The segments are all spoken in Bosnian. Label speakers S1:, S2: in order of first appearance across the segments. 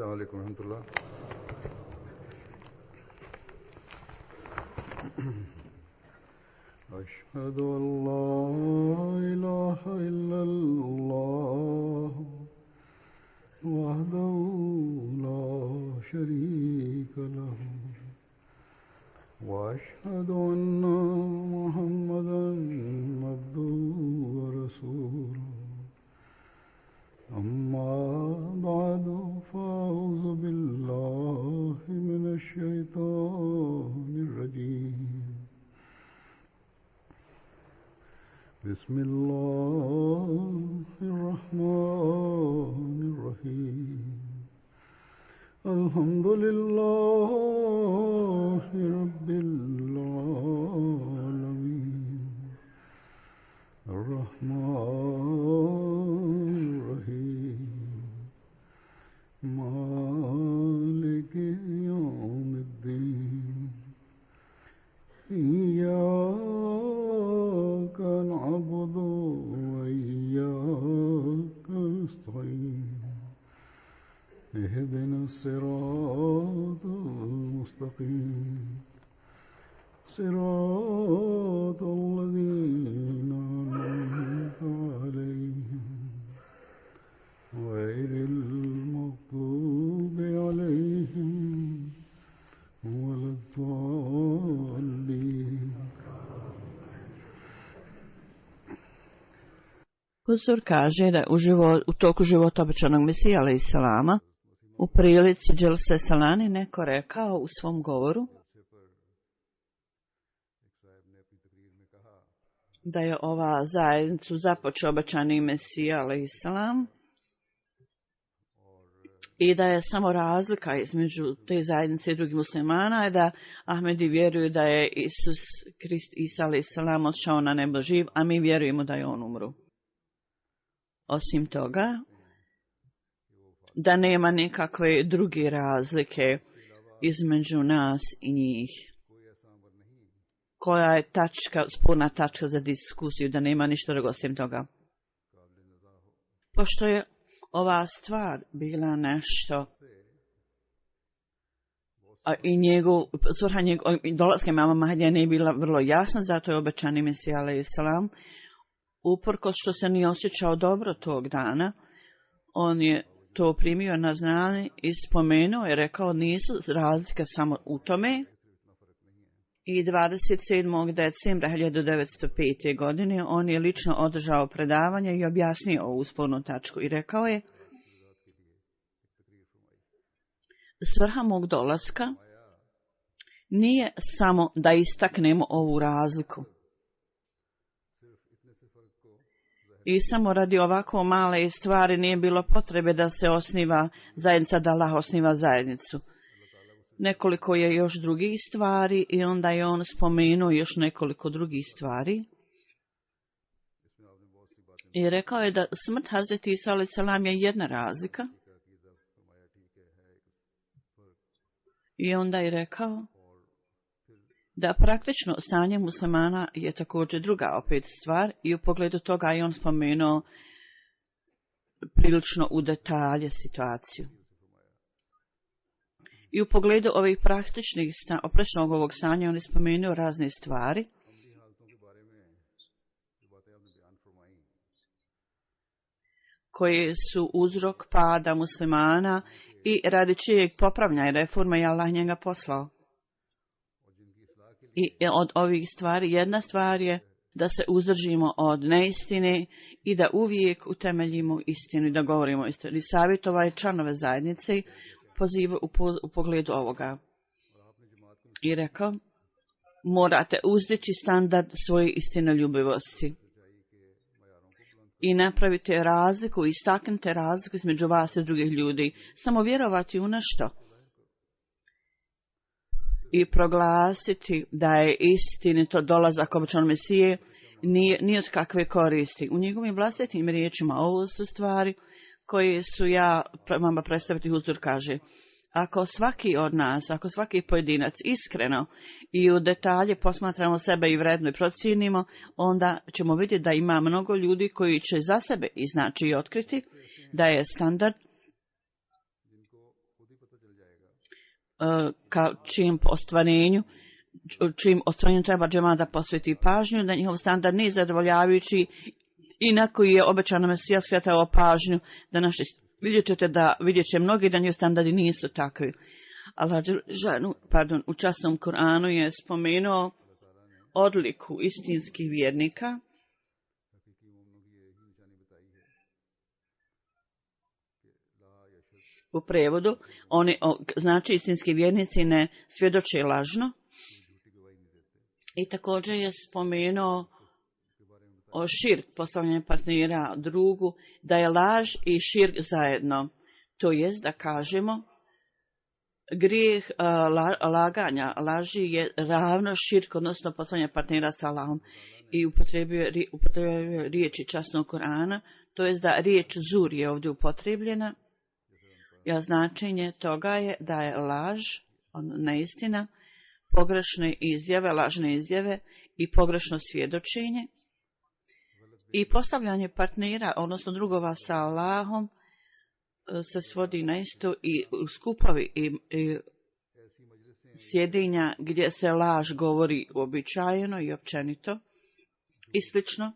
S1: عليكم ورحمة الله. أشهد أن لا إله إلا الله وحده لا شريك له وأشهد أن محمدا عبده ورسوله أما بعد فأعوذ بالله من الشيطان الرجيم بسم الله الرحمن الرحيم الحمد لله رب العالمين الرحمن الرحيم مالك يوم الدين إياك نعبد وإياك نستعين اهدنا الصراط المستقيم صراط الذين أنعمت عليهم غير المغضوب عليهم ولا الضالين.
S2: Huzur kaže da u toku života obećanog Mesija alejhi selama u prilici Dželse Salani neko rekao u svom govoru da je ova zajednicu započeo obećani Mesija alejhi selam i da je samo razlika između te zajednice i drugih muslimana je da Ahmedi vjeruju da je Isus Krist Isa alejhi selam odšao na nebo živ, a mi vjerujemo da je on umro. Osim toga, da nema nikakve druge razlike između nas i njih. Koja je sporna tačka za diskusiju, da nema ništa drugo osim toga. Pošto je ova stvar bila nešto i svrha dolaska imama Mahdija nije bila vrlo jasna, zato je obećani Mesija alejhi selam uprkos što se nije osjećao dobro tog dana, on je to primio na znanje i spomenuo i rekao nisu razlike samo u tome. I 27. decembra 1905. godine on je lično održao predavanje i objasnio ovu spornu tačku i rekao je: svrha mog dolaska nije samo da istaknemo ovu razliku. I samo radi ovako male stvari nije bilo potrebe da se osniva zajednica, da Allah osniva zajednicu. Nekoliko je još drugih stvari i onda je on spomenuo još nekoliko drugih stvari. I rekao je da smrt Hazreti Isa alejhi selam je jedna razlika. I onda je rekao da praktično stanje muslimana je također druga opet stvar i u pogledu toga je on spomenuo prilično u detalje situaciju. I u pogledu ovih praktičnih oprečnog ovog stanja on je spomenuo razne stvari koje su uzrok pada muslimana i radi čijeg popravljanja i reforma je Allah njega poslao. I od ovih stvari, jedna stvar je da se uzdržimo od neistine i da uvijek utemeljimo istinu i da govorimo istinu. I savjetovao članove zajednice u pogledu ovoga. I rekao, morate uzdići standard svoje istinoljubivosti. I napravite razliku, istaknite razliku između vas i drugih ljudi. Samo vjerovati u nešto. I proglasiti da je istinito dolazak obećanog Mesije nije od kakve koristi. U njegovim vlastitim riječima ovo su stvari koje su ja vama predstaviti. Huzur kaže: ako svaki od nas, ako svaki pojedinac iskreno i u detalje posmatramo sebe i vredno i procijenimo, onda ćemo vidjeti da ima mnogo ljudi koji će za sebe iznaći i otkriti da je standard ka čim ostvarenju treba džemat da posveti pažnju, da njihov standard nije zadovoljavajući i na koji je obećano Mesija skretao pažnju, da vidjet će mnogi da njihov standardi nisu takvi. Allah u časnom Kur'anu je spomenuo odliku istinskih vjernika. U prevodu, znači istinski vjernici ne svjedoče lažno. I također je spomenuo o širk, postavljanje partnera drugu, da je laž i širk zajedno. To jest da kažemo, grijeh laganja, laži je ravno širk, odnosno postavljanje partnera sa Allahom. I upotrebio riječi časnog Kur'ana, to jest da riječ zur je ovdje upotrebljena. Ja, značenje toga je da je laž, neistina, pogrešne izjave, lažne izjave i pogrešno svjedočenje i postavljanje partnera, odnosno drugova sa Allahom, se svodi na isto i skupovi i sjedinja gdje se laž govori uobičajeno i općenito i slično.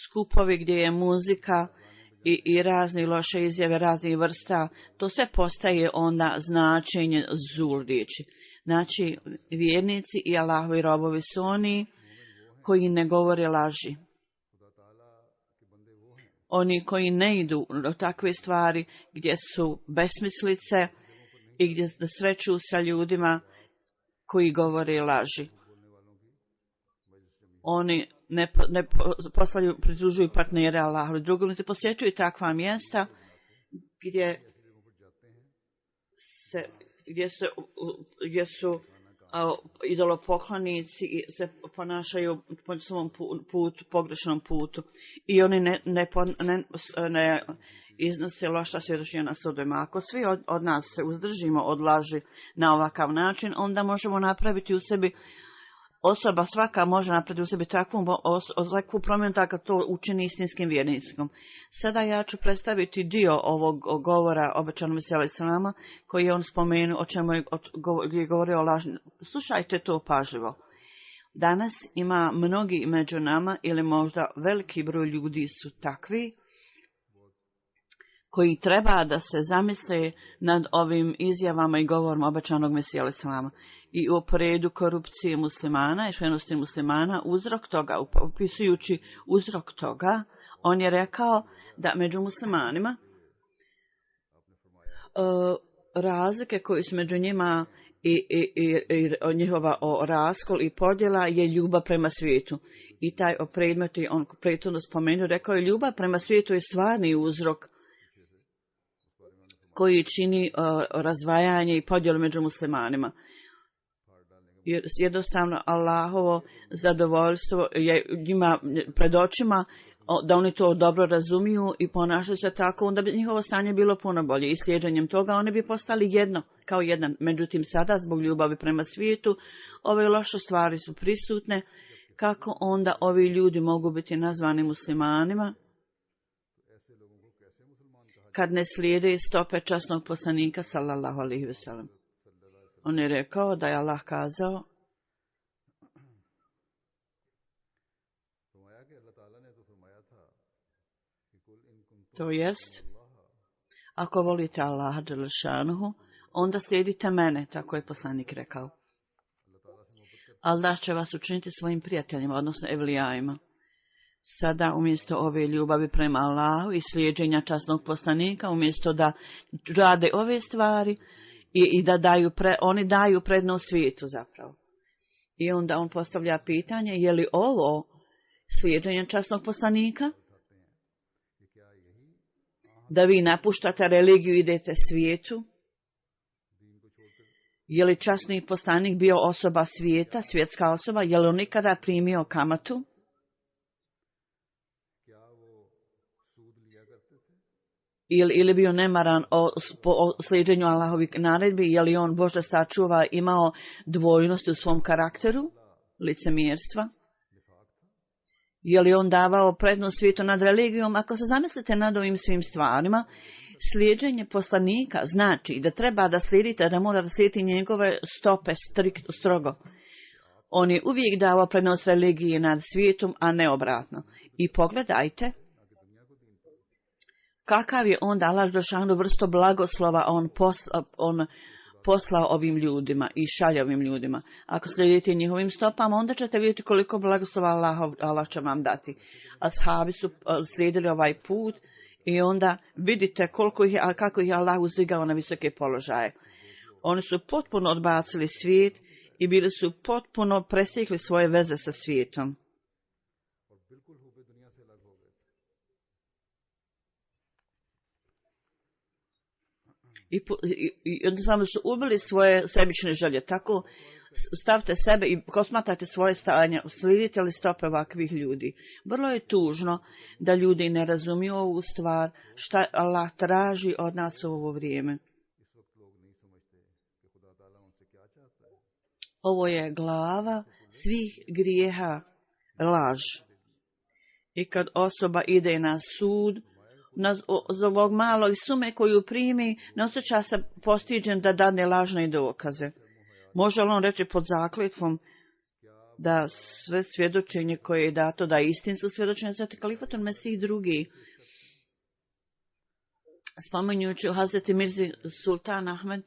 S2: Skupovi gdje je muzika i razni loše izjave, raznih vrsta, to sve postaje onda značenje zur riječi. Znači, vjernici i Allahovi robovi su oni koji ne govore laži. Oni koji ne idu do takve stvari gdje su besmislice i gdje se sreću sa ljudima koji govore laži. Oni ne pridružuju partnere Allahu drugom, niti posjećuju takva mjesta gdje su idolopoklonici i se ponašaju po svom pogrešnom putu. I oni ne iznose loša svjedočenja na sudovima. Ako svi od nas se uzdržimo od laži na ovakav način, onda možemo napraviti u sebi, osoba svaka može napraviti u sebi takvu promjenu tako to učini istinskim vjernicom. Sada ja ću predstaviti dio ovog govora obećanog Mesija alejhi selama koji je on spomenuo, o čemu je govorio o laži. Slušajte to pažljivo. Danas ima mnogi među nama ili možda veliki broj ljudi su takvi koji treba da se zamisle nad ovim izjavama i govorima obećanog Mesija alejhi selama. I u poredu korupcije muslimana i švenosti muslimana, uzrok toga, opisujući uzrok toga, on je rekao da među muslimanima razlike koje su među njima i njihova raskol i podjela je ljubav prema svijetu. I taj predmet on prethodno spomenuo, rekao je ljubav prema svijetu je stvarni uzrok koji čini razdvajanje i podjelu među muslimanima. Jer jednostavno Allahovo zadovoljstvo je njima pred očima, da oni to dobro razumiju i ponašaju se tako, onda bi njihovo stanje bilo puno bolje. I slijeđenjem toga oni bi postali jedno, kao jedan. Međutim, sada zbog ljubavi prema svijetu, ove loše stvari su prisutne. Kako onda ovi ljudi mogu biti nazvani muslimanima kad ne slijede stope časnog poslanika sallallahu alejhi ve sellem? On je rekao da je Allah kazao, to jest, ako volite Allaha dželle šanuhu, onda slijedite mene, tako je poslanik rekao. Allah će vas učiniti svojim prijateljima, odnosno evlijajima. Sada umjesto ove ljubavi prema Allahu i slijeđenja časnog poslanika, umjesto da rade ove stvari, i da oni daju prednost svijetu zapravo. I onda on postavlja pitanje, je li ovo slijeđenje časnog poslanika? Da vi napuštate religiju i idete svijetu? Je li časni poslanik bio osoba svijeta, svjetska osoba? Je li on nikada primio kamatu? Ili bio nemaran o slijeđenju Allahovih naredbi, je li on Božja sačuva imao dvojnost u svom karakteru, licemjerstva? Je li on davao prednost svijetu nad religijom? Ako se zamislite nad ovim svim stvarima, slijeđenje poslanika znači da treba da slijedite, da mora da slijedite njegove stope strogo. On je uvijek davao prednost religiji nad svijetom, a ne obratno. I pogledajte kakav je onda Allah dželešanu vrstu blagoslova on poslao ovim ljudima i šalje ovim ljudima. Ako slijedite njihovim stopama, onda ćete vidjeti koliko blagoslova Allah će vam dati. Ashabi su slijedili ovaj put i onda vidite kako ih je Allah uzdigao na visoke položaje. Oni su potpuno odbacili svijet i bili su potpuno presjekli svoje veze sa svijetom. I jednostavno su ubili svoje sebične želje. Tako stavite sebe i posmatrajte svoje stanje, slijedite li stope ovakvih ljudi. Vrlo je tužno da ljudi ne razumiju ovu stvar, šta Allah traži od nas u ovo vrijeme. Ovo je glava svih grijeha, laž. I kad osoba ide na sud, za ovog malog sume koju primi, ne osjeća se postiđen da dadne lažne dokaze. Može li on reći pod zakljetvom da sve svjedočenje koje je dato, da je istinsko svjedočenje, zato kalifatul Mesih drugi, spominjući Hazreti Mirzi Sultan Ahmed,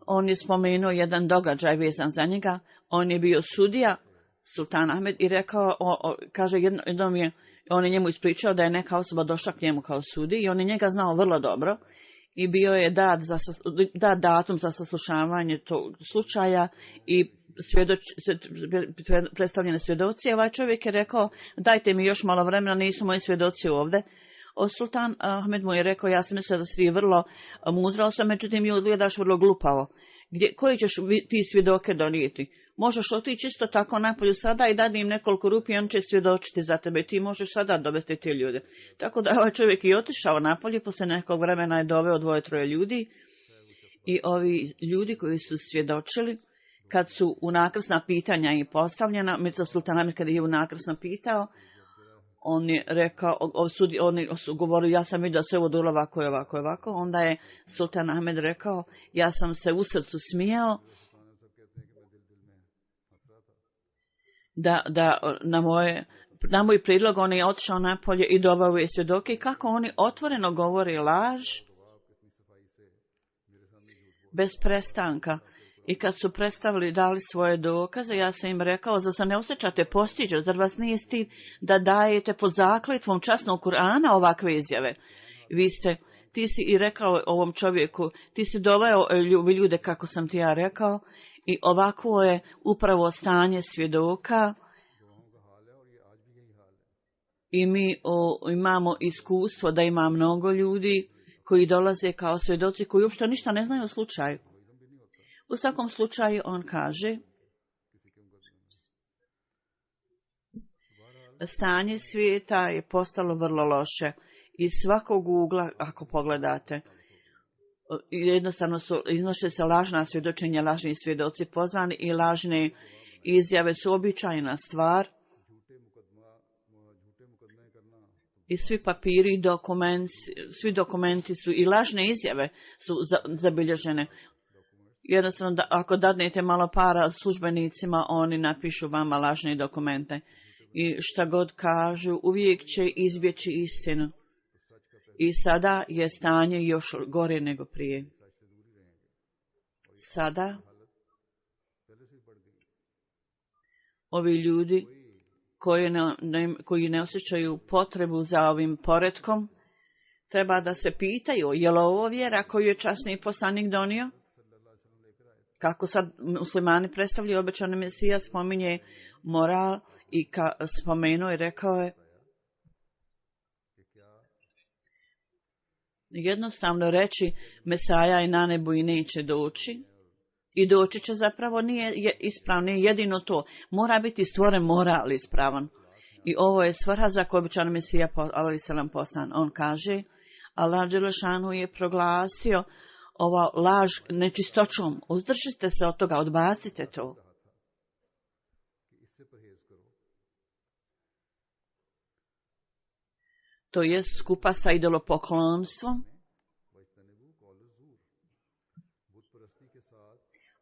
S2: on je spomenuo jedan događaj vezan za njega. On je bio sudija, Sultan Ahmed, i rekao, kaže, jednom je, on je njemu ispričao da je neka osoba došla k njemu kao sudi i on je njega znao vrlo dobro i bio je dat datum za saslušavanje tog slučaja i predstavljene svjedoci. Ovaj čovjek je rekao, dajte mi još malo vremena, nisu moji svjedoci ovdje. Sultan Ahmed mu je rekao, ja sam mislio da si ti vrlo mudra osoba, međutim mi izgledaš vrlo glupavo. Koji ćeš ti svjedoke donijeti? Možeš otići isto tako napolju sada i dati im nekoliko rupi i on će svjedočiti za tebe. Ti možeš sada dovesti te ljude. Tako da ovaj čovjek i otišao napolje, poslije nekog vremena je doveo 2-3 ljudi i ovi ljudi koji su svjedočili, kad su unakrsna pitanja i postavljena, Mirza Sultan Ahmed kada je unakrsno pitao, on je rekao, oni su govorili, ja sam vidio da se ovo dolo ovako i ovako i ovako. Onda je Sultan Ahmed rekao, ja sam se u srcu smijao, da na moj prijedlog on je otišao napolje i doveo je svjedoke i kako oni otvoreno govore laž bez prestanka. I kad su dali svoje dokaze, ja sam im rekao, zar se ne osjećate postiđen, zar vas nije stid da dajete pod zakletvom časnog Kur'ana ovakve izjave? Ti si i rekao ovom čovjeku, ti si doveo ljude kako sam ti ja rekao i ovako je upravo stanje svjedoka i mi imamo iskustvo da ima mnogo ljudi koji dolaze kao svjedoci koji uopšte ništa ne znaju o slučaju. U svakom slučaju on kaže, stanje svijeta je postalo vrlo loše iz svakog ugla ako pogledate. Jednostavno iznose se lažna svjedočenja, lažni svjedoci pozvani i lažne izjave su običajna stvar. I svi papiri, svi dokumenti su i lažne izjave su zabilježene. Jednostavno, ako dadnete malo para službenicima, oni napišu vama lažne dokumente. I šta god kažu, uvijek će izbjeći istinu. I sada je stanje još gore nego prije. Sada ovi ljudi koji ne osjećaju potrebu za ovim poretkom, treba da se pitaju, je li ovo vjera koju je časni poslanik donio? Kako sad muslimani predstavljaju obećani Mesija, spominje moral i spomenuo i rekao je jednostavno reći Mesaja je na nebu i neće doći. I doći će zapravo nije ispravno, nije jedino to. Mora biti stvoren moral ispravan. I ovo je svrha za koju obećani Mesija alejselam poslan. On kaže, Allah dželešanu je proglasio ova laž nečistoćom. Uzdržite se od toga, odbacite to. to je skupa sa idolopoklonstvom.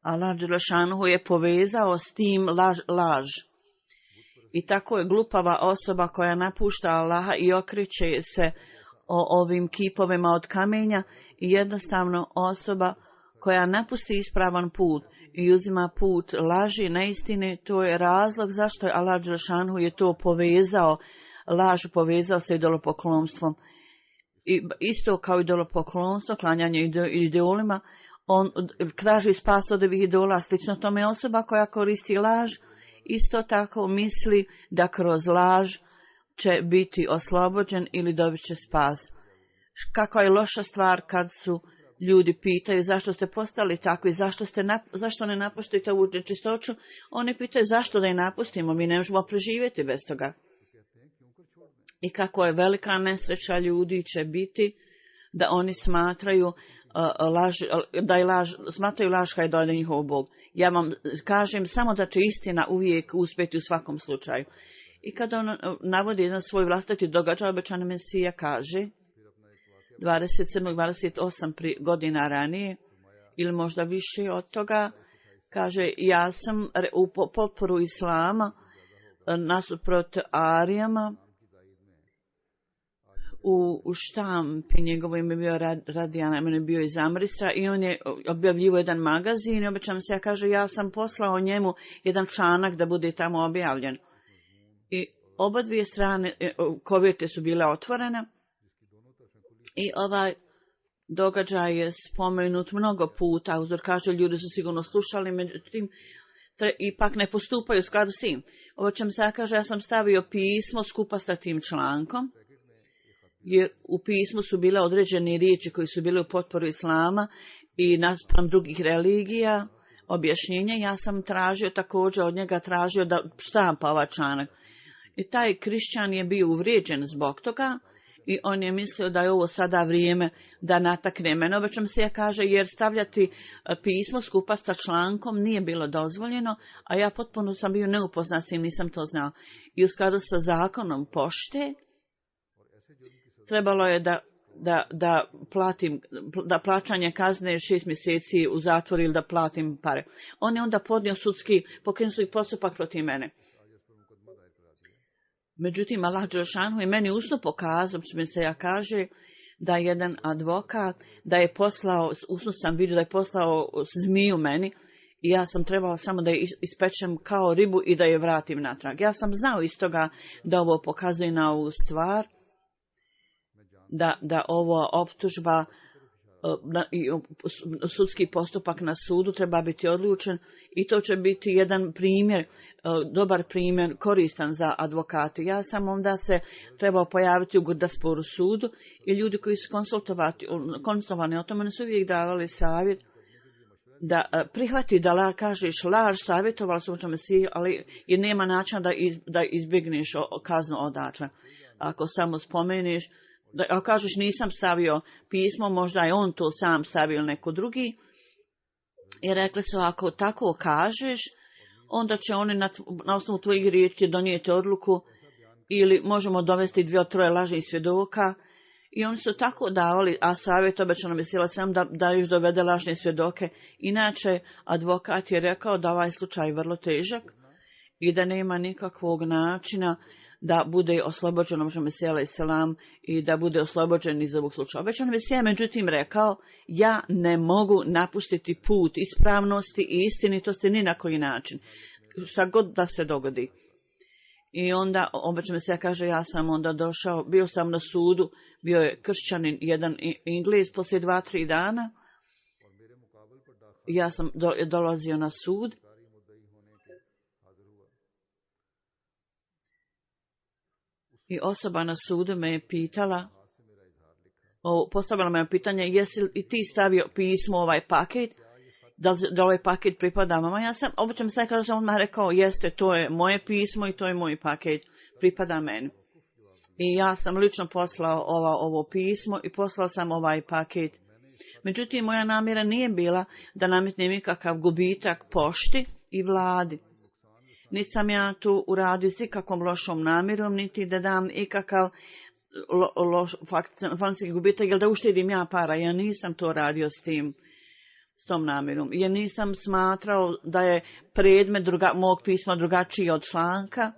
S2: Allah Đelešanuhu je povezao s tim laž. I tako je glupava osoba koja napušta Allaha i okreće se o ovim kipovima od kamenja i jednostavno osoba koja napusti ispravan put i uzima put laži, neistine, to je razlog zašto je Allah Đelešanuhu je to povezao, laž povezao sa idolopoklonstvom. I isto kao idolopoklonstvo, klanjanje idolima, on traži spas od ovih idola, slično tome osoba koja koristi laž, isto tako misli da kroz laž će biti oslobođen ili dobit će spas. Kakva je loša stvar kad su ljudi pitaju zašto ste postali takvi, zašto ne napustite ovu nečistoću, oni pitaju zašto da je napustimo, mi ne možemo preživjeti bez toga. I kako je velika nesreća ljudi će biti da oni smatraju smatraju laž kada je njihov Bog. Ja vam kažem samo da će istina uvijek uspjeti u svakom slučaju. I kada on navodi jedan svoj vlastiti događaj, obećani Mesija kaže 27-28 godina ranije ili možda više od toga, kaže ja sam u potporu Islama nasuprot Arijama u štampi, njegovo ime bio Radijana, ime bio iz Amristra i on je objavljivo jedan magazin i obećam se, ja kaže, ja sam poslao njemu jedan članak da bude tamo objavljen. I oba dvije strane koverte su bile otvorene i ovaj događaj je spomenut mnogo puta, uzor kaže, ljudi su sigurno slušali, međutim, ipak ne postupaju u skladu s tim. Obećam se, ja kaže, ja sam stavio pismo skupa sa tim člankom, jer u pismu su bile određene riječi koji su bile u potporu Islama i naspram drugih religija, objašnjenja. Ja sam također od njega tražio da štampa ovaj članak. I taj krišćan je bio uvrijeđen zbog toga i on je mislio da je ovo sada vrijeme da natakne mene. Obećam se, ja kaže, jer stavljati pismo skupa sa člankom nije bilo dozvoljeno, a ja potpuno sam bio neupoznat s tim, nisam to znao. I u skladu sa zakonom pošte, trebalo je da plaćanje kazne 6 mjeseci u zatvor ili da platim pare. On je onda podnio pokrenuli postupak protiv mene. Međutim, Allah Đelešanuhu je meni usno pokazao, ja kaže, da jedan advokat, da je poslao, usno sam vidio da je poslao zmiju meni i ja sam trebao samo da je ispečem kao ribu i da je vratim natrag. Ja sam znao iz toga da ovo pokazuje na ovu stvar, da ova optužba i sudski postupak na sudu treba biti odlučen i to će biti jedan primjer, dobar primjer, koristan za advokate. Ja sam onda se trebao pojaviti u Gurdaspuru sudu i ljudi koji su konsultovani o tome su uvijek davali savjet da prihvati da kažeš laž, savjetovali su o Mesiji, ali jer nema načina da izbjegneš kaznu odatle. Ako samo spomeniš, ako kažeš nisam stavio pismo, možda je on to sam stavio ili neko drugi. I rekli su, ako tako kažeš, onda će oni na osnovu tvojih riječi donijeti odluku ili možemo dovesti 2-3 lažnih svjedoka. I oni su tako davali, a savjet obećano Mesija sam da još dovede lažne svjedoke. Inače, advokat je rekao da ovaj slučaj je vrlo težak i da nema nikakvog načina da bude oslobođen Mesija selam i da bude oslobođen iz ovog slučaja. Obećan Mesija međutim rekao, ja ne mogu napustiti put ispravnosti i istinitosti ni na koji način, šta god da se dogodi. I onda obećan Mesija kaže, ja sam onda došao, bio sam na sudu, bio je kršćanin, jedan Inglez, poslije 2-3 dana, ja sam dolazio na sud. I osoba na sudu me je pitala, postavila me pitanje, jesi li ti stavio pismo ovaj paket, da ovaj paket pripada vama? Ja sam, obično se kaže, on me rekao, jeste, to je moje pismo i to je moj paket, pripada meni. I ja sam lično poslao ovo pismo i poslao sam ovaj paket. Međutim, moja namjera nije bila da nametnem ikakav gubitak pošti i vladi. Niti sam ja tu uradio s ikakvom lošom namjerom, niti da dam ikakav financijski gubitak, jer da uštedim ja para. Ja nisam to radio s tom namjerom. Ja nisam smatrao da je predmet mog pisma drugačiji od članka.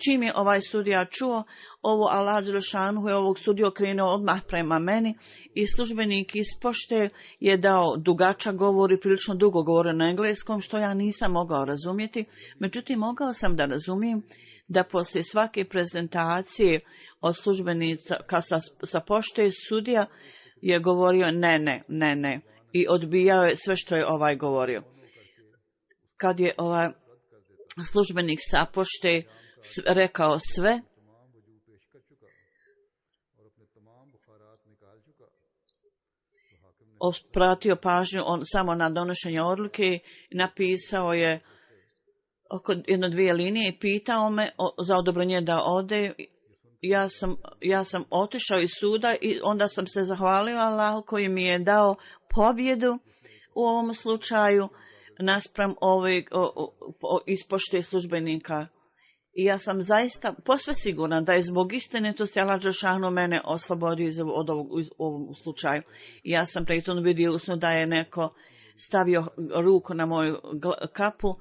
S2: Čim je ovaj sudija čuo ovo, Allah Đelešanu je ovog sudiju okrenuo odmah prema meni i službenik iz pošte je dao dugačak govor i prilično dugo govore na engleskom, što ja nisam mogao razumjeti. Međutim, mogao sam da razumijem da poslije svake prezentacije od službenica sa pošte sudija je govorio ne i odbijao je sve što je ovaj govorio. Kad je ovaj službenik sa pošte rekao sve, obratio pažnju samo na donošenje odluke, napisao je oko 1-2 linije i pitao me za odobrenje da ode. Ja sam otišao iz suda i onda sam se zahvalio Allahu koji mi je dao pobjedu u ovom slučaju naspram iz pošte službenika. I ja sam zaista posve sigurna da je zbog istinitosti Allah Đelešanu mene oslobodio od ovog slučaju. I ja sam pritom vidio usnu da je neko stavio ruku na moju kapu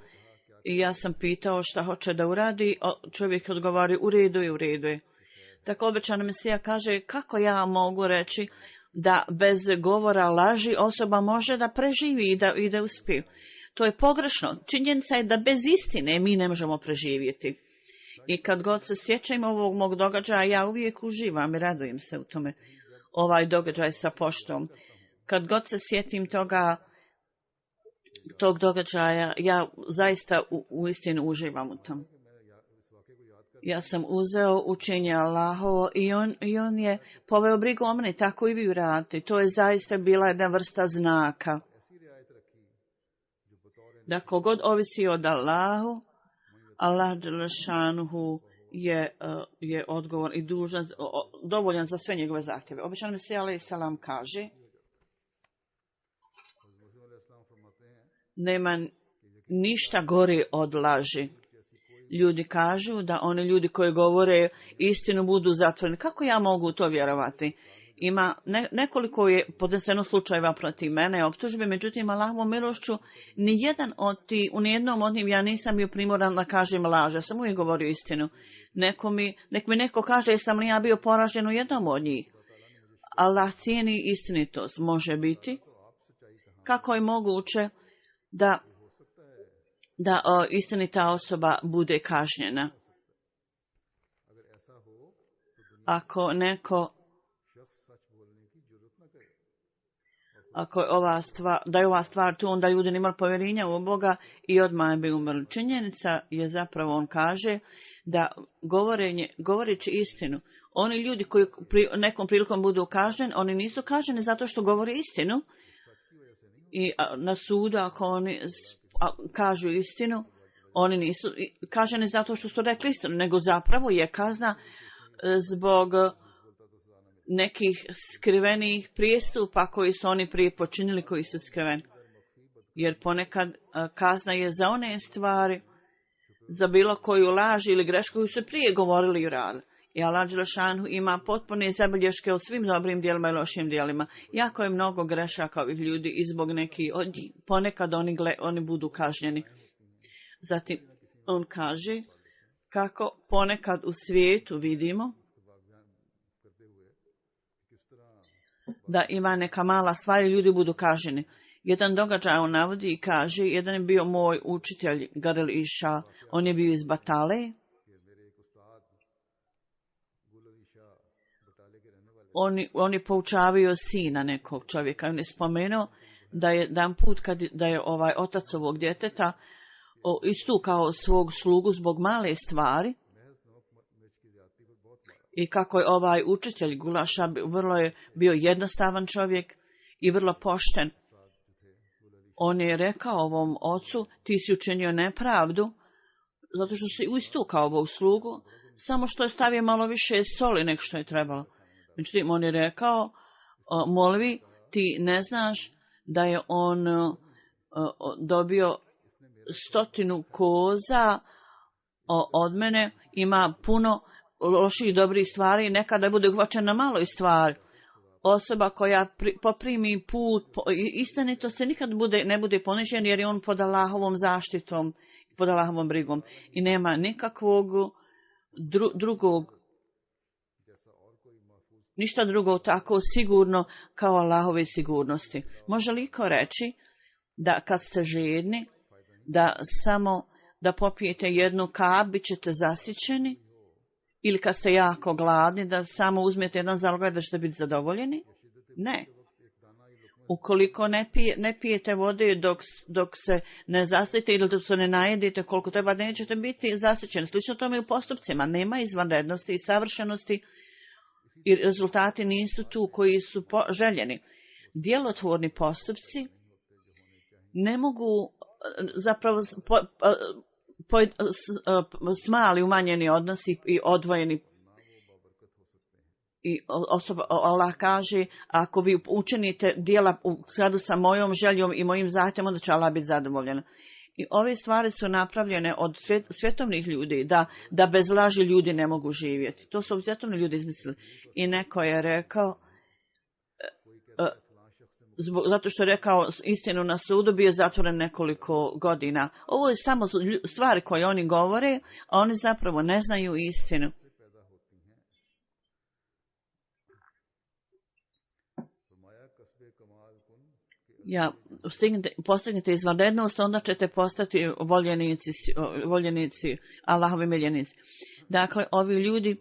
S2: i ja sam pitao šta hoće da uradi. Čovjek odgovori u redu je. Tako obećana Mesija kaže, kako ja mogu reći da bez govora laži osoba može da preživi i da uspije. To je pogrešno. Činjenica je da bez istine mi ne možemo preživjeti. I kad god se sjećam ovog mog događaja, ja uvijek uživam i radujem se u tome. Ovaj događaj sa poštom. Kad god se sjetim tog događaja, ja zaista u istinu uživam u tom. Ja sam uzeo učenje Allahovo i on je poveo brigu o meni, tako i vi uradite. To je zaista bila jedna vrsta znaka. Da kogod ovisi od Allahu, Allah Đelešanuhu je odgovor i dužan, dovoljan za sve njegove zahtjeve. Obećan Mesija alejhi selam kaže, nema ništa gore od laži. Ljudi kažu da oni ljudi koji govore istinu budu zatvoreni. Kako ja mogu to vjerovati? Ima nekoliko je podneseno slučajeva protiv mene optužbe, međutim Allahovom milošću u nijednom od njih ja nisam bio primoran da kažem laž. Ja sam uvijek govorio istinu. Nek mi neko kaže jesam li ja bio poražen u jednom od njih. Allah cijeni istinitost. Može biti. Kako je moguće da istinita osoba bude kažnjena? Ako je ova stvar tu, onda ljudi nemaju povjerenja u Boga i odmah bi umrli. Činjenica je zapravo, on kaže, da govoreći istinu, oni ljudi koji nekom prilikom budu kažnjeni, oni nisu kažnjeni zato što govore istinu. I na sudu, ako oni kažu istinu, oni nisu kažnjeni zato što su rekli istinu, nego zapravo je kazna zbog nekih skrivenih prijestupa koji su oni prije počinili, koji su skriveni. Jer ponekad kazna je za one stvari, za bilo koju laž ili grešku koju su prije govorili i radili. I Allah Đelešanu ima potpune zabilješke o svim dobrim djelima i lošim djelima. Jako je mnogo grešaka ovih ljudi i zbog nekih od njih. Ponekad oni budu kažnjeni. Zatim on kaže kako ponekad u svijetu vidimo da ima neka mala stvar i ljudi budu kažnjeni. Jedan događaj on navodi i kaže, jedan je bio moj učitelj Garel Iša, on je bio iz Batale. Oni poučavaju sina nekog čovjeka. On je spomenuo da je dan put da je ovaj otac ovog djeteta istukao svog slugu zbog male stvari i kako je ovaj učitelj Gulaša vrlo je bio jednostavan čovjek i vrlo pošten. On je rekao ovom ocu, ti si učinio nepravdu zato što si istukao ovog slugu, samo što je stavio malo više soli nego što je trebalo. Međutim, on je rekao, molvi, ti ne znaš da je on dobio 100 koza od mene, ima puno loših i dobrih stvari, nekada bude uhvaćena maloj stvari. Osoba koja poprimi put istinitosti nikad ne bude ponižen, jer je on pod Allahovom zaštitom, pod Allahovom brigom. I nema nikakvog drugog, ništa drugo tako sigurno kao Allahove sigurnosti. Može li iko reći da kad ste žedni, da samo da popijete jednu kap, bit ćete zasićeni? Ili kad ste jako gladni, da samo uzmete jedan zalogaj da ćete biti zadovoljeni? Ne. Ukoliko ne pijete vode dok se ne zasitite ili dok se ne najedite koliko treba, nećete biti zasićeni. Slično tome i u postupcima. Nema izvanrednosti i savršenosti i rezultati nisu tu koji su željeni. Djelotvorni postupci ne mogu zapravo smali umanjeni odnosi i odvojeni. I Allah kaže, ako vi učinite djela u skladu sa mojom željom i mojim zahtjevom, onda će Allah biti zadovoljan. I ove stvari su napravljene od svjetovnih ljudi, da bez laži ljudi ne mogu živjeti. To su svjetovni ljudi izmislili. I neko je rekao, zato što je rekao istinu na sudu, bio je zatvoren nekoliko godina. Ovo je samo stvari koje oni govore, a oni zapravo ne znaju istinu. Postignete izvanrednost, onda ćete postati voljenici, Allahovi miljenici. Dakle, ovi ljudi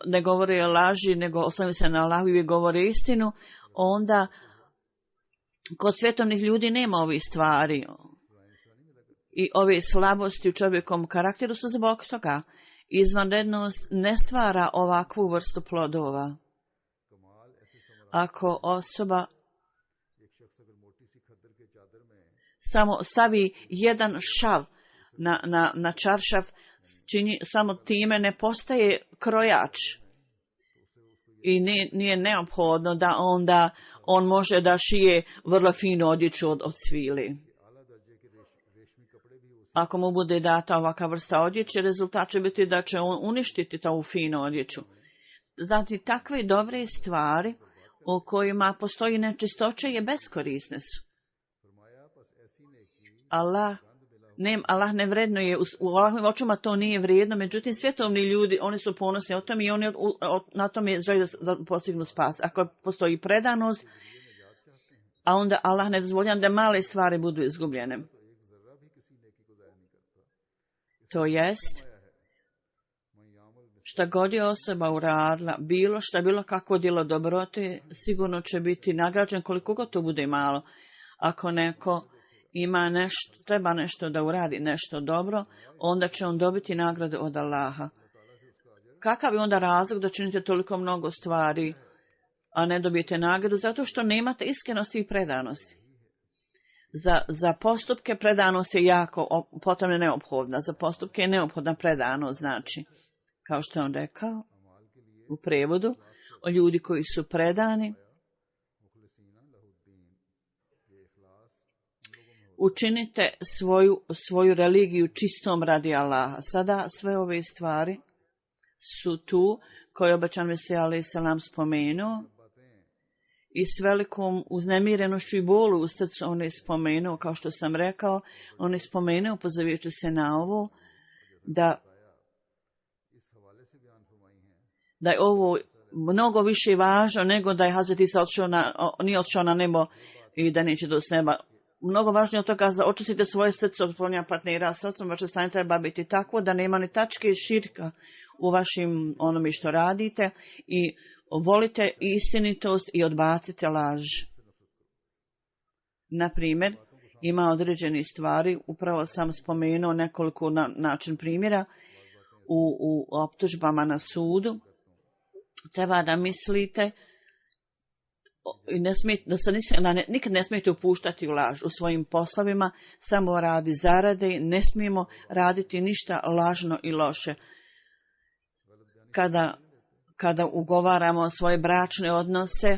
S2: ne govore laži, nego oslanjaju se na Allahu i govore istinu, onda kod svjetovnih ljudi nema ovih stvari. I ove slabosti u čovjekom karakteru su zbog toga. Izvanrednost ne stvara ovakvu vrstu plodova. Ako osoba samo stavi jedan šav na čaršav, samo time ne postaje krojač. I nije neophodno da onda on može da šije vrlo finu odjeću od svili. Ako mu bude data ovaka vrsta odjeće, rezultat će biti da će on uništiti tu finu odjeću. Znači, takve dobre stvari u kojima postoji nečistoće je beskorisne su. Allah ne vrednuje, u Allahovim očima to nije vrijedno, međutim svjetovni ljudi, oni su ponosni o tom i oni na tome žele da postignu spas. Ako postoji predanost, a onda Allah ne dozvoljava da male stvari budu izgubljene. To jest, šta god je osoba uradila, bilo kakvo djelo dobrote, sigurno će biti nagrađen koliko god to bude malo. Ako neko treba nešto da uradi, nešto dobro, onda će on dobiti nagradu od Allaha. Kakav je onda razlog da činite toliko mnogo stvari, a ne dobijete nagradu? Zato što nemate iskrenosti i predanosti. Za postupke predanost je jako potrebna i neophodna. Za postupke je neophodna predanost, znači, kao što je on rekao u prevodu, o ljudi koji su predani, učinite svoju religiju čistom radi Allaha. Sada sve ove stvari su tu koje obećan Mesija alejhi selam spomenuo i s velikom uznemirenošću i bolu u srcu on je spomenuo, kao što sam rekao, on je spomenuo, pozivajući se na ovo, da je ovo mnogo više važno nego da je Hazreti Isa nije otišao na nebo i da neće doći s neba. Mnogo važnije od toga da očistite svoje srce od klonja partnera. Srcem vaše stanje treba biti takvo da nema ni tačke širka u vašim onome što radite i volite istinitost i odbacite laž. Na primjer, ima određeni stvari, upravo sam spomenuo nekoliko način primjera u optužbama na sudu. Treba da mislite nikad ne smijete upuštati u laž u svojim poslovima, samo radi zarade, ne smijemo raditi ništa lažno i loše. Kada ugovaramo svoje bračne odnose,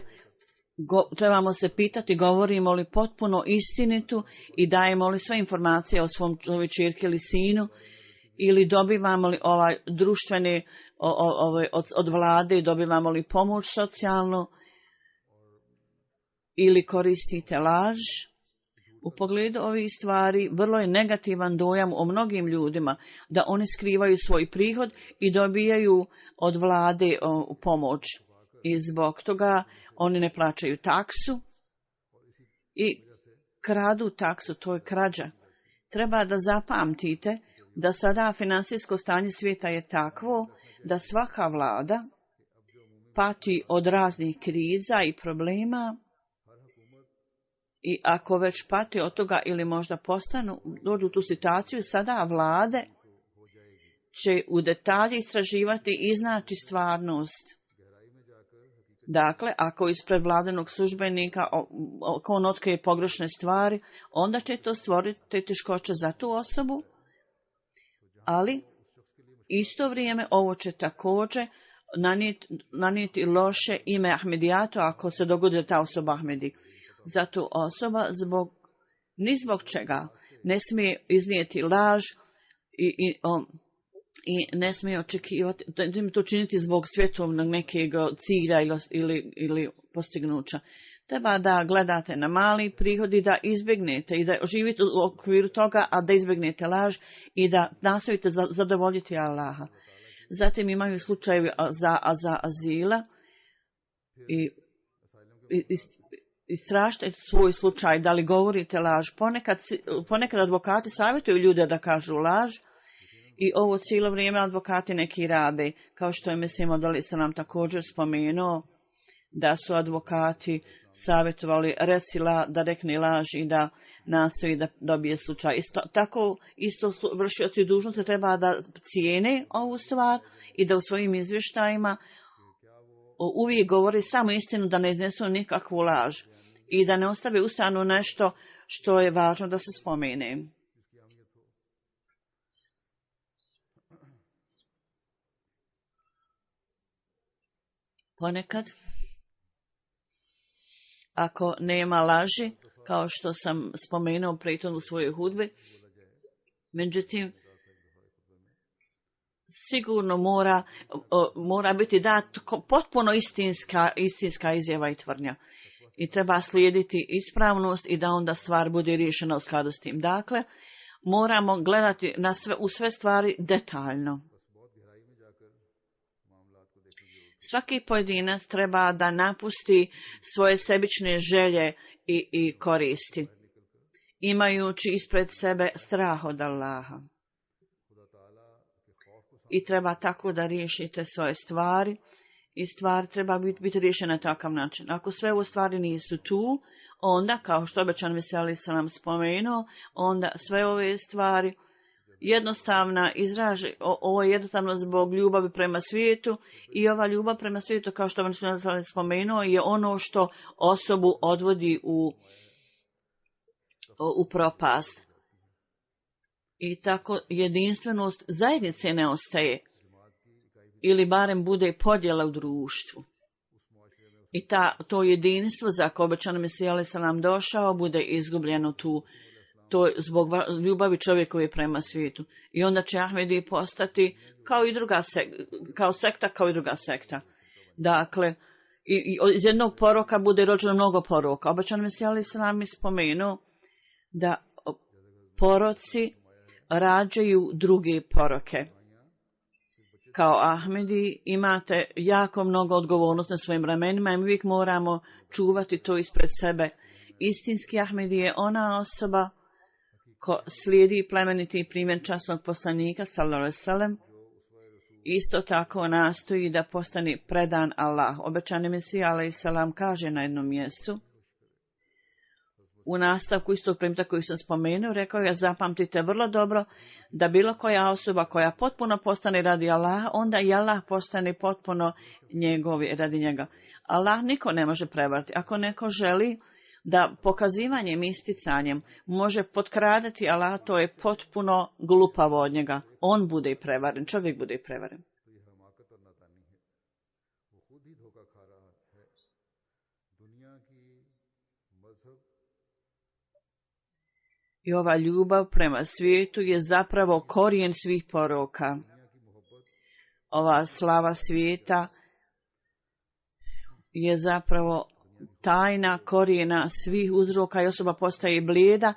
S2: trebamo se pitati govorimo li potpuno istinitu i dajemo li sve informacije o svom čovjeku ili sinu ili dobivamo li ovaj društveni od vlade, dobivamo li pomoć socijalnu, ili koristite laž. U pogledu ovih stvari vrlo je negativan dojam o mnogim ljudima da oni skrivaju svoj prihod i dobijaju od vlade pomoć. I zbog toga oni ne plaćaju taksu i kradu taksu, to je krađa. Treba da zapamtite da sada finansijsko stanje svijeta je takvo da svaka vlada pati od raznih kriza i problema. I ako već pati od toga ili možda dođu u tu situaciju, sada vlade će u detalje istraživati i iznaći stvarnost. Dakle, ako ispred vladinog službenika ako on otkrije pogrešne stvari, onda će to stvoriti teškoće za tu osobu, ali isto vrijeme ovo će također nanijeti loše ime Ahmedijatu ako se dogodi da ta osoba Ahmedi. Zato osoba ni zbog čega ne smije iznijeti laž i ne smije očekivati, to činiti zbog svjetovnog nekeg cilja ili postignuća. Treba da gledate na mali prihod i da izbjegnete i da živite u okviru toga, a da izbjegnete laž i da nastojite zadovoljiti Allaha. Zatim imaju slučajevi za azila i istražite svoj slučaj, da li govorite laž. Ponekad advokati savjetuju ljude da kažu laž i ovo cijelo vrijeme advokati neki rade. Kao što je Mesih Maud nam također spomenuo da su advokati savjetovali da rekne laž i da nastoji da dobije slučaj. Tako isto vršioci dužnosti treba da cijene ovu stvar i da u svojim izvještajima uvijek govori samo istinu, da ne iznesu nikakvu laž i da ne ostave ustranu nešto što je važno da se spomene. Ponekad, ako nema laži, kao što sam spomenuo prethodno u svojoj hudbi, međutim, sigurno mora biti dat potpuno istinska izjava i tvrdnja. I treba slijediti ispravnost i da onda stvar bude riješena u skladu s tim. Dakle, moramo gledati u sve stvari detaljno. Svaki pojedinac treba da napusti svoje sebične želje i koristi, imajući ispred sebe strah od Allaha. I treba tako da riješite svoje stvari i stvar treba biti riješena na takav način. Ako sve ovo stvari nisu tu, onda, kao što obećan Mesih alejhi selam spomenuo, onda sve ove stvari jednostavna ovo je jednostavno zbog ljubavi prema svijetu i ova ljubav prema svijetu, kao što vam spomenuo, je ono što osobu odvodi u propast. I tako jedinstvenost zajednice ne ostaje ili barem bude podjela u društvu. I to jedinstvo za koje obećan Mesih alejhi selam došao bude izgubljeno tu. To je zbog ljubavi čovjekove prema svijetu. I onda će Ahmedi postati kao sekta, kao i druga sekta. Dakle, iz jednog poroka bude rođeno mnogo poroka. Obećan Mesih alejhi selam je spomenuo da poroci rađaju druge poroke. Kao Ahmedi imate jako mnogo odgovornosti na svojim ramenima i mi uvijek moramo čuvati to ispred sebe. Istinski Ahmedi je ona osoba ko slijedi plemeniti primjer časnog poslanika, sallallahu alejhi ve sellem, isto tako nastoji da postane predan Allah. Obećani Mesih alejhi selam kaže na jednom mjestu, u nastavku istog primjera koji sam spomenuo, rekao je: zapamtite vrlo dobro da bilo koja osoba koja potpuno postane radi Allaha, onda i Allah postane potpuno njegovi radi njega. Allah niko ne može prevariti. Ako neko želi da pokazivanjem, isticanjem može potkradati Allah, to je potpuno glupavo od njega. On bude i prevaren, čovjek bude i prevaren. I ova ljubav prema svijetu je zapravo korijen svih poroka. Ova slava svijeta je zapravo tajna korijena svih uzroka i osoba postaje blijeda,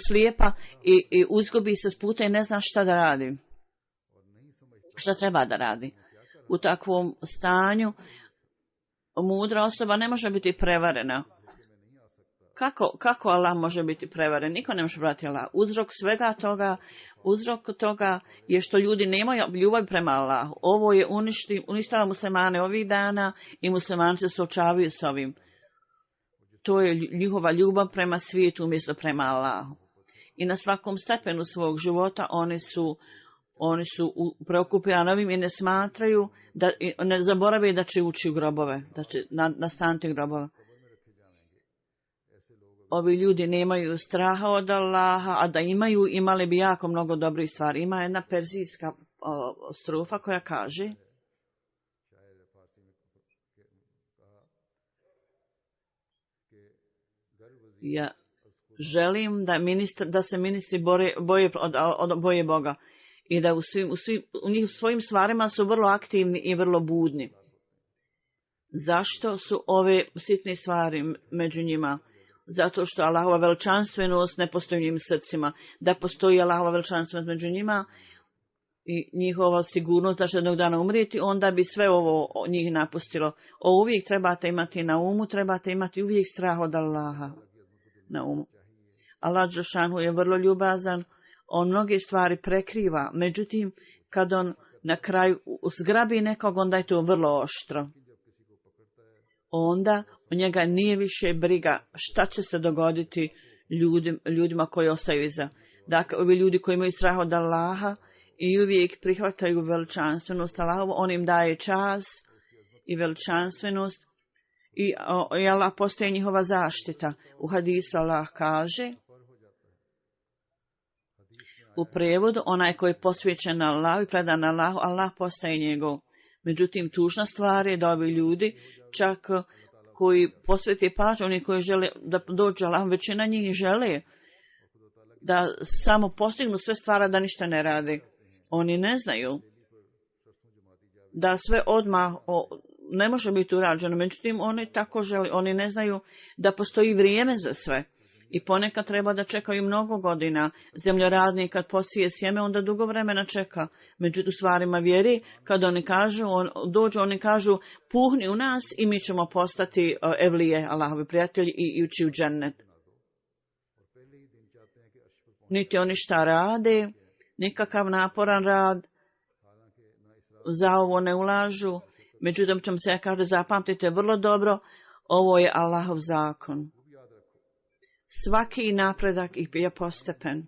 S2: slijepa i uzgubi se s puta i ne zna šta da radi. Šta treba da radi? U takvom stanju mudra osoba ne može biti prevarena. Kako Allah može biti prevaren? Niko ne može brati Allah. Uzrok toga je što ljudi nemaju ljubav prema Allahu. Ovo je uništava muslimane ovih dana i muslimani se suočavaju s ovim. To je njihova ljubav prema svijetu umjesto prema Allahu. I na svakom stepenu svog života oni su preokupirani ovim i ne smatraju, ne zaborave da će ući u grobove, da će nastaniti grobove. Ovi ljudi nemaju straha od Allaha, a da imali bi jako mnogo dobrih stvari. Ima jedna perzijska strofa koja kaže: ja želim da se ministri boje Boga i da u svojim stvarima su vrlo aktivni i vrlo budni. Zašto su ove sitne stvari među njima? Zato što Allahova veličanstvenost ne postoji u njim srcima. Da postoji Allahova veličanstvenost među njima i njihova sigurnost da će jednog dana umrijeti, onda bi sve ovo njih napustilo. Uvijek trebate imati na umu, trebate imati uvijek strah od Allaha na umu. Allah dželešanu je vrlo ljubazan, on mnoge stvari prekriva, međutim, kad on na kraju zgrabi nekog, onda je to vrlo oštro. Onda u njega nije više briga šta će se dogoditi ljudima koji ostaju iza. Dakle, ovi ljudi koji imaju strah od Allaha i uvijek prihvataju veličanstvenost Allahovu, on im daje čast i veličanstvenost i Allah postaje njihova zaštita. U hadisu Allah kaže, u prijevodu, onaj koji je posvećen na Allahu i predan Allahu, Allah postaje njegov. Međutim, tužna stvar je da ovi ljudi, čak koji posvete pažnju, oni koji žele da dođe Allah, većina njih žele da samo postignu sve stvari, da ništa ne rade. Oni ne znaju da sve odmah ne može biti urađeno, međutim oni tako žele, oni ne znaju da postoji vrijeme za sve. I ponekad treba da čekaju mnogo godina. Zemljoradnik kad posije sjeme, onda dugo vremena čeka. Međutim, stvarima vjeri, kad oni kažu, oni kažu, puhni u nas i mi ćemo postati evlije, Allahovi prijatelji i ući u džennet. Niti oni šta rade, nikakav naporan rad, za ovo ne ulažu. Međutim, ćemo se kaže, zapamtite vrlo dobro, ovo je Allahov zakon. Svaki napredak je postepen.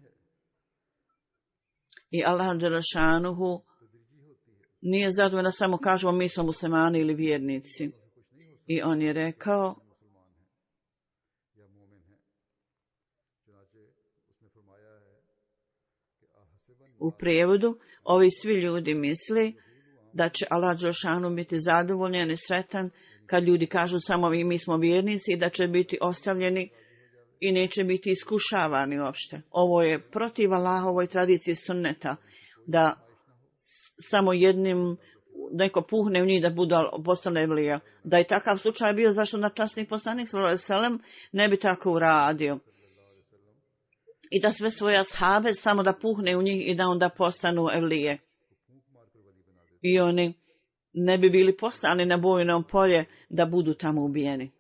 S2: I Allah dželešanuhu nije zadovoljan da samo kažemo mi smo muslimani ili vjernici. I on je rekao, u prijevodu, ovi svi ljudi misli da će Allah dželešanuhu biti zadovoljan i sretan kad ljudi kažu samo mi smo vjernici i da će biti ostavljeni i neće biti iskušavani uopšte. Ovo je protiv Allahovoj tradiciji sunneta, da samo jednim neko puhne u njih da budu postane evlija. Da je takav slučaj bio, zašto na časnih poslanik s.a.v. ne bi tako uradio. I da sve svoje ashabe samo da puhne u njih i da onda postanu evlije. I oni ne bi bili poslani na bojnom polje da budu tamo ubijeni.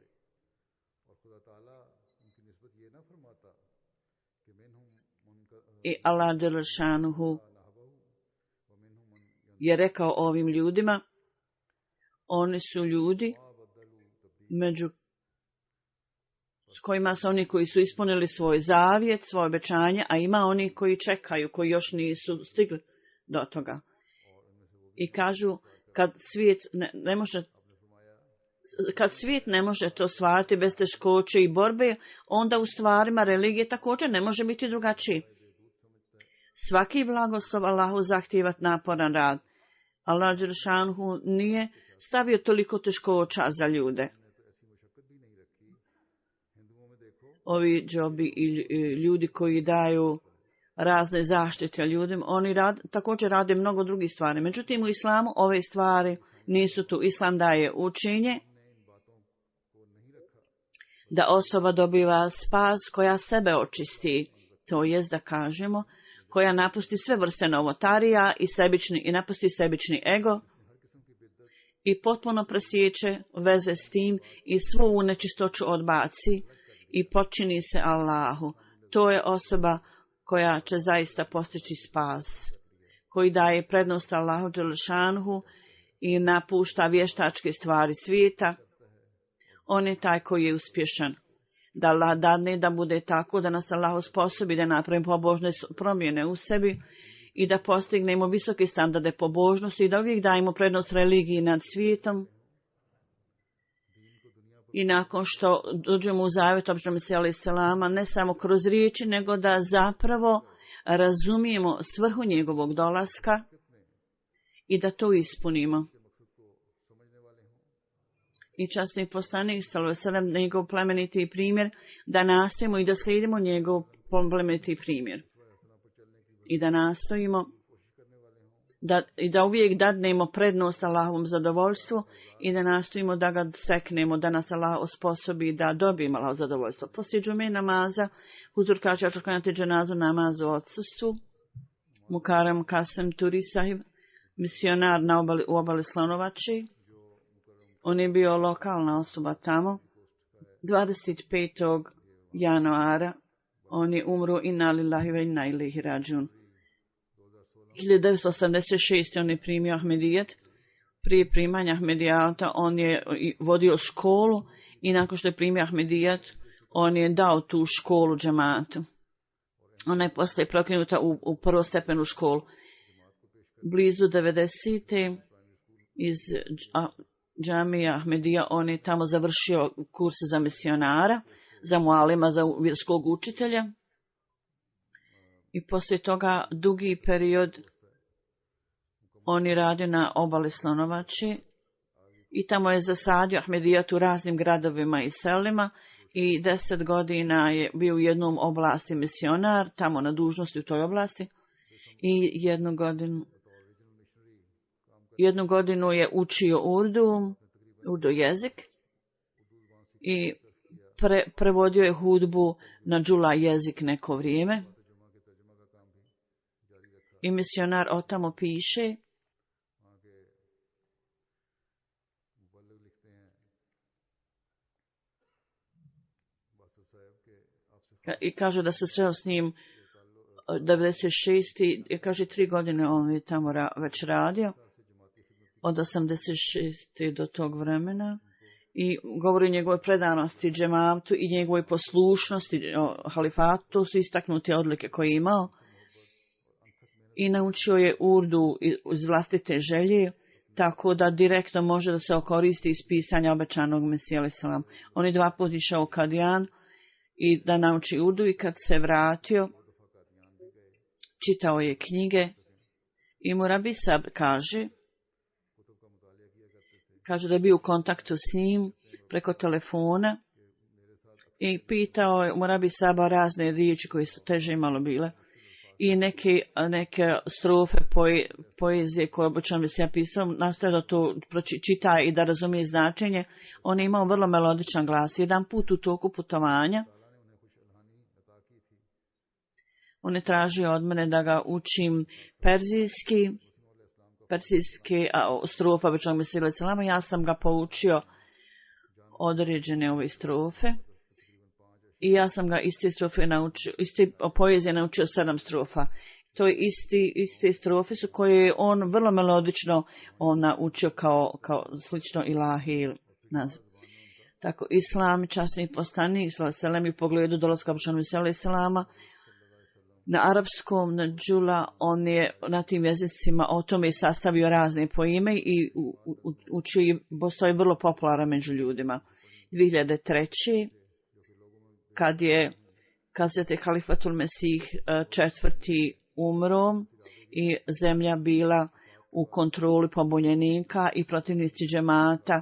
S2: I Allah dželešanuhu je rekao ovim ljudima, oni su ljudi među kojima su oni koji su ispunili svoj zavjet, svoje obećanje, a ima oni koji čekaju, koji još nisu stigli do toga. I kažu, kad svijet ne može to stvarati bez teškoće i borbe, onda u stvarima religije također ne može biti drugačiji. Svaki blagoslov Allahu zahtijeva naporan rad. Allah dželešanuhu nije stavio toliko teškoća za ljude. ovi džobi i ljudi koji daju razne zaštite ljudima, oni također rade mnogo drugih stvari. Međutim, u islamu ove stvari nisu tu. Islam daje učenje da osoba dobiva spas koja sebe očisti, to jest da kažemo, koja napusti sve vrste novotarija i napusti sebični ego i potpuno presjeće veze s tim i svu nečistoću odbaci i počini se Allahu. To je osoba koja će zaista postići spas, koji daje prednost Allahu dželešanhu i napušta vještačke stvari svijeta. On je taj koji je uspješan. Da Allah dadne da bude tako, da nas Allah osposobi da napravimo pobožne promjene u sebi i da postignemo visoke standarde pobožnosti i da uvijek dajemo prednost religiji nad svijetom. I nakon što dođemo u zavjet običnom se alaih selama, ne samo kroz riječi, nego da zapravo razumijemo svrhu njegovog dolaska i da to ispunimo. I časni poslanik sallallahu alejhi ve sellem, njegov plemeniti primjer, da nastojimo i da slijedimo njegov plemeniti primjer. I da nastojimo da uvijek dadnemo prednost Allahovom zadovoljstvu i da nastojimo da ga steknemo, da nas Allah osposobi da dobijemo Allahovo zadovoljstvo. Poslije džume namaza, huzur kaže, ja ću klanjati dženazu namazu u odsustvu. Mukarem Kasem Turi sahib, misionar u obali Slonovači. On je bio lokalna osoba tamo. 25. januara on je umro, inna lillahi ve inna ilaihi rađun. 1986. on je primio Ahmedijet. Prije primanja Ahmedijata on je vodio školu i nakon što je primio Ahmedijet on je dao tu školu džematu. Ona je poslije prokinuta u prvostepenu školu. Blizu 90. iz džamija Ahmedija on je tamo završio kurs za misionara, za mualima, za vjerskog učitelja. I poslije toga dugi period on je radio na obali Slonovači i tamo je zasadio Ahmedijat u raznim gradovima i selima i 10 godina je bio u jednom oblasti misionar, tamo na dužnosti u toj oblasti i jednu godinu je učio urdu jezik i prevodio je hudbu na džula jezik neko vrijeme. I misionar o tamo piše i kaže da se sreo s njim 96. i kaže 3 godine on je tamo već radio od 86. do tog vremena i govori o njegovoj predanosti džematu i njegovoj poslušnosti halifatu. To su istaknute odlike koje je imao. I naučio je urdu iz vlastite želje, tako da direktno može da se okoristi iz pisanja obećanog Mesija alejhi selam. On je 2 puta išao u Kadijan i da nauči urdu i kad se vratio, čitao je knjige i Murabi Sab kaže da je bio u kontaktu s njim preko telefona i pitao je Murabi Saba razne riječi koje su teže malo bile. I neke strofe poezije koje obično bi se ja pisao, nastoje da to čita i da razumije značenje. On je imao vrlo melodičan glas. Jedan put u toku putovanja on je tražio od mene da ga učim perzijski strofa običnog Mesija alejhi selama. Ja sam ga poučio određene ove strofe. I ja sam ga iste poezije naučio 7 strofa. To je iste strofe su koje je on vrlo melodično naučio kao slično ilahi naziv. Tako, Islam, časni poslanik, sallallahu i pogledu dolaska običnog Mesija alejhi selama, na arapskom, na džula, on je na tim jezicima o tome sastavio razne poime i učio i postoji vrlo popularan među ljudima. 2003. kad se Halifatul Mesih IV. Umro i zemlja bila u kontroli pobunjenika i protivnici džemata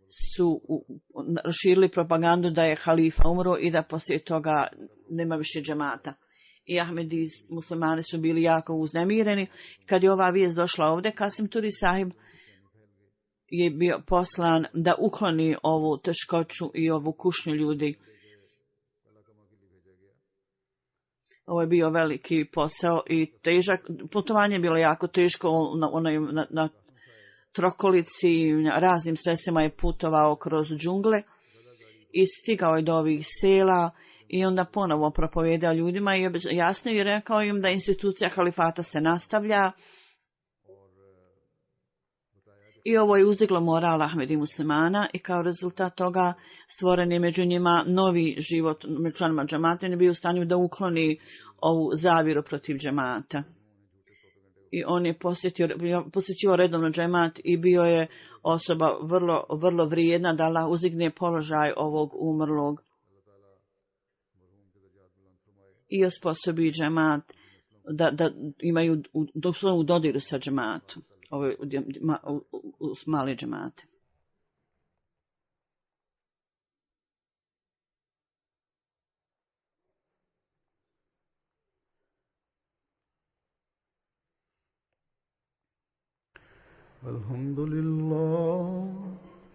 S2: su širili propagandu da je halifa umro i da poslije toga nema više džemata. I Ahmedi muslimani su bili jako uznemireni. Kad je ova vijest došla ovdje, Kasim Turi sahib je bio poslan da ukloni ovu teškoću i ovu kušnju ljudi. Ovo je bio veliki posao i težak. Putovanje je bilo jako teško. Na trokolici, raznim sredstvima je putovao kroz džungle i stigao je do ovih sela i onda ponovo propovijedao ljudima i jasno je rekao im da institucija halifata se nastavlja. I ovo je uzdiglo moral Ahmedi muslimana i kao rezultat toga stvoren je među njima novi život među članima džemata i ne bio u stanju da ukloni ovu zavjeru protiv džemata. I on je posjećivao redovno džemat i bio je osoba vrlo, vrlo vrijedna da Allah uzdigne položaj ovog umrlog i osposobi džemat da imaju doslovno u dodiru sa džematom. Ovo je mali džemate.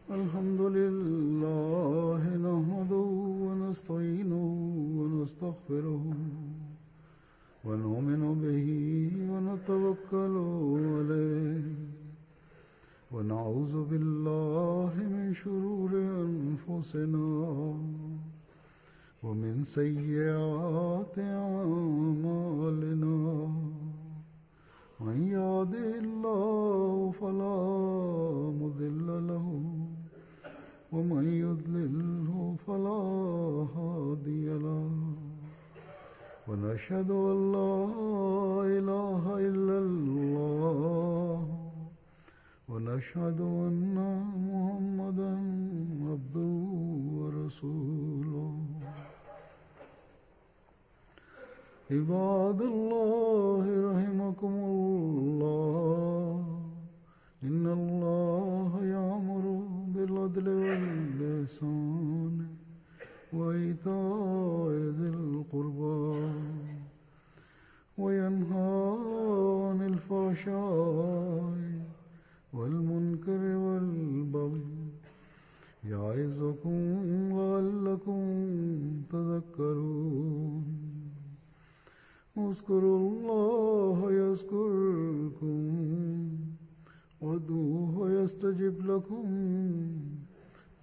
S1: Alhamdulillah, nahmaduhu wa nasta'inuhu wa nastaghfiruhu wa nu'minu bihi wa natawakkalu alayhi wa na'udhu billahi min shururi anfusina wa min sayyiati a'malina. من يهده الله فلا مضل له ومن يضلله فلا هادي له ونشهد أن لا إله إلا الله ونشهد أن محمدا عبده ورسوله. عباد الله رحمكم الله إن الله يأمر بالعدل والإحسان وإيتاء ذي القربى وينهى عن الفحشاء والمنكر والبغي يعظكم لعلكم تذكرون. اذكروا الله يذكركم وادعوه يستجب لكم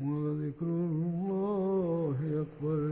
S1: ولذكر الله أكبر.